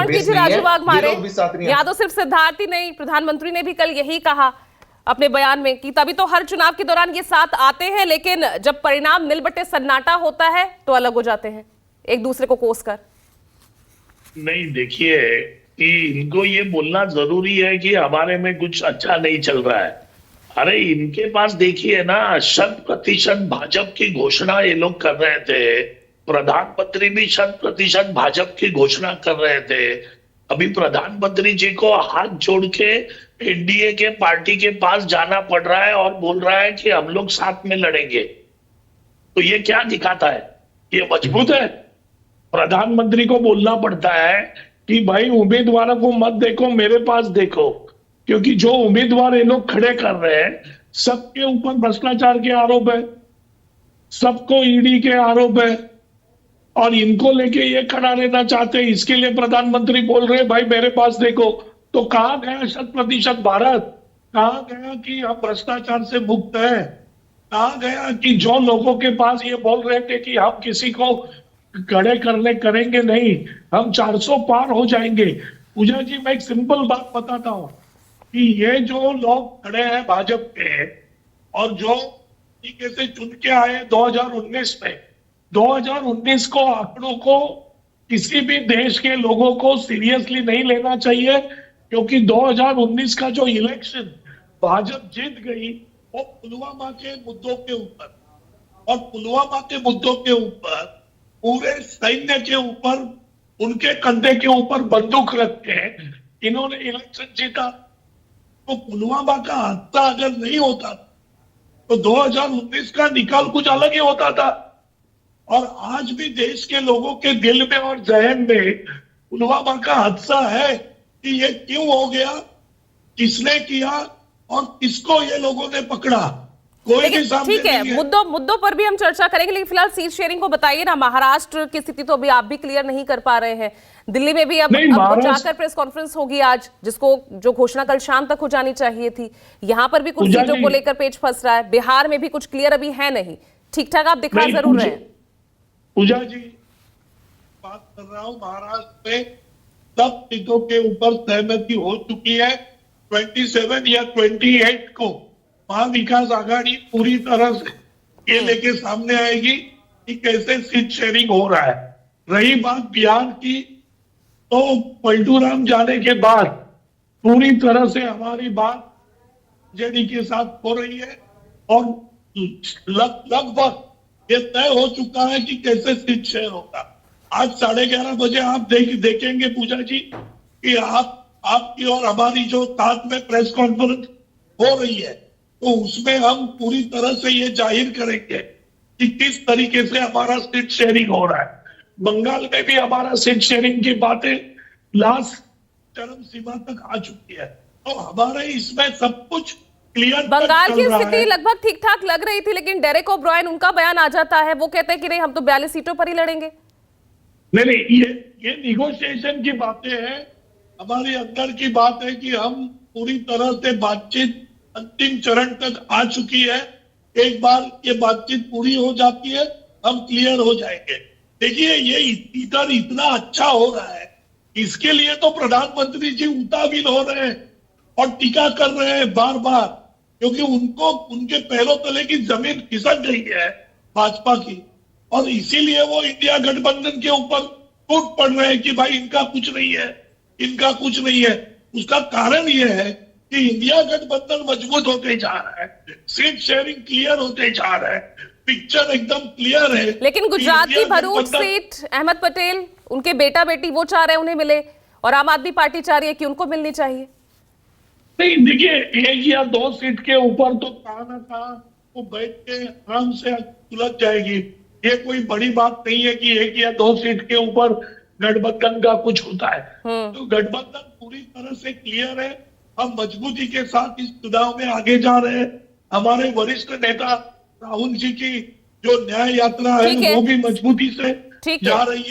श्रवण कीजिए राजू वाघमारे। यहाँ यहाँ तो सिर्फ सिद्धार्थ ही नहीं, प्रधानमंत्री ने भी कल यही कहा अपने बयान में कि तभी तो हर चुनाव के दौरान ये साथ आते हैं, लेकिन जब परिणाम निलबट्टे सन्नाटा होता है तो अलग हो जाते हैं एक दूसरे को कोस कर। नहीं, देखिए कि इनको ये बोलना जरूरी है कि हमारे में कुछ अच्छा नहीं चल रहा है। अरे इनके पास देखिए ना, 100% भाजपा की घोषणा ये लोग कर रहे थे, प्रधानमंत्री भी 100% भाजपा की घोषणा कर रहे थे। अभी प्रधानमंत्री जी को हाथ जोड़ के एनडीए के पार्टी के पास जाना पड़ रहा है और बोल रहा है कि हम लोग साथ में लड़ेंगे। तो ये क्या दिखाता है? ये मजबूत है। प्रधानमंत्री को बोलना पड़ता है कि भाई उम्मीदवारों को मत देखो, मेरे पास देखो, क्योंकि जो उम्मीदवार ये लोग खड़े कर रहे हैं सबके ऊपर भ्रष्टाचार के आरोप है, सबको ईडी के आरोप है, और इनको लेके ये खड़ा रहना चाहते हैं। इसके लिए प्रधानमंत्री बोल रहे हैं भाई मेरे पास देखो। तो कहां गया 100% भारत? कहां गया कि हम भ्रष्टाचार से मुक्त है? कहां गया कि जो लोगों के पास ये बोल रहे थे कि हम किसी को खड़े करेंगे नहीं, हम 400 पार हो जाएंगे। पूजा जी, मैं एक सिंपल बात बताता हूं कि ये जो लोग खड़े हैं भाजपा के और जो तरीके से चुन के आए 2019 में, 2019 को आंकड़ों को किसी भी देश के लोगों को सीरियसली नहीं लेना चाहिए, क्योंकि 2019 का जो इलेक्शन भाजपा जीत गई वो पुलवामा के मुद्दों के ऊपर, और पुलवामा के मुद्दों के ऊपर पूरे सैन्य के ऊपर, उनके कंधे के ऊपर बंदूक रख के इन्होंने इलेक्शन जीता। तो पुलवामा का हादसा अगर नहीं होता तो 2019 का निकाल कुछ अलग ही होता था। और आज भी देश के लोगों के दिल में और जहन में पुलवामा का हादसा है कि ये क्यों हो गया, किसने किया और किसको ये लोगों ने पकड़ा। कोई भी सामने ठीक है, मुद्दों पर भी हम चर्चा करेंगे, लेकिन फिलहाल सीट शेयरिंग को बताइए ना। महाराष्ट्र की स्थिति तो अभी आप भी क्लियर नहीं कर पा रहे हैं। दिल्ली में भी अब जाकर प्रेस कॉन्फ्रेंस होगी आज, जो घोषणा कल शाम तक हो जानी चाहिए थी। यहाँ पर भी कुछ सीटों को लेकर पेच फंस रहा है। बिहार में भी कुछ क्लियर अभी है नहीं। ठीक ठाक आप दिखा जरूर रहे हैं। पूजा जी, बात कर रहा हूं, महाराष्ट्र में सब सीटों के ऊपर सहमति हो चुकी है। 27 या 28 को महाविकास आघाड़ी पूरी तरह से ये लेके सामने आएगी कि कैसे सीट शेयरिंग हो रहा है। रही बात बिहार की, तो पलटूराम जाने के बाद पूरी तरह से हमारी बात जेडी के साथ हो रही है और लगभग ये तय हो चुका है कि कैसे सीट शेयर होगा। आज 11:30 बजे आप देखेंगे पूजा जी कि आपकी और हमारी जो साथ में प्रेस कॉन्फ्रेंस हो रही है, तो उसमें हम पूरी तरह से ये जाहिर करेंगे कि किस तरीके से हमारा सीट शेयरिंग हो रहा है। बंगाल में भी हमारा सीट शेयरिंग की बातें लास्ट चरम सीमा तक आ चुकी है। तो हमारे इसमें सब कुछ क्लियर। बंगाल की स्थिति लगभग ठीक ठाक लग रही थी, लेकिन डेरेक ओब्रायन, उनका बयान आ जाता है, वो कहते हैं कि नहीं हम तो 42 सीटों पर ही लड़ेंगे। नहीं, ये निगोशिएशन की बातें हैं। हमारे अंदर की बात है कि हम पूरी तरह से बातचीत अंतिम चरण तक आ चुकी है। एक बार ये बातचीत पूरी हो जाती है, हम क्लियर हो जाएंगे। देखिए, ये इधर इतना अच्छा हो रहा है, इसके लिए तो प्रधानमंत्री जी उतावील हो रहे हैं और टीका कर रहे हैं बार बार, क्योंकि उनको उनके पैरों तले की जमीन खिसक गई है भाजपा की, और इसीलिए वो इंडिया गठबंधन के ऊपर टूट पड़ रहे हैं कि भाई इनका कुछ नहीं है, इनका कुछ नहीं है। उसका कारण यह है कि इंडिया गठबंधन मजबूत होते जा रहा है, सीट शेयरिंग क्लियर होते जा रहा है, पिक्चर एकदम क्लियर है। लेकिन गुजरात की भरूच सीट अहमद पटेल, उनके बेटा बेटी वो चाह रहे हैं उन्हें मिले, और आम आदमी पार्टी चाह रही है कि उनको मिलनी चाहिए। नहीं, देखिए, 1 या 2 सीट के ऊपर तो कहां ना कहां वो बैठ के आराम से उलझ जाएगी। ये कोई बड़ी बात नहीं है कि 1 या 2 सीट के ऊपर गठबंधन का कुछ होता है। तो गठबंधन पूरी तरह से क्लियर है। हम मजबूती के साथ इस चुनाव में आगे जा रहे हैं। हमारे वरिष्ठ नेता राहुल जी की जो न्याय यात्रा है वो भी मजबूती से जा रही है।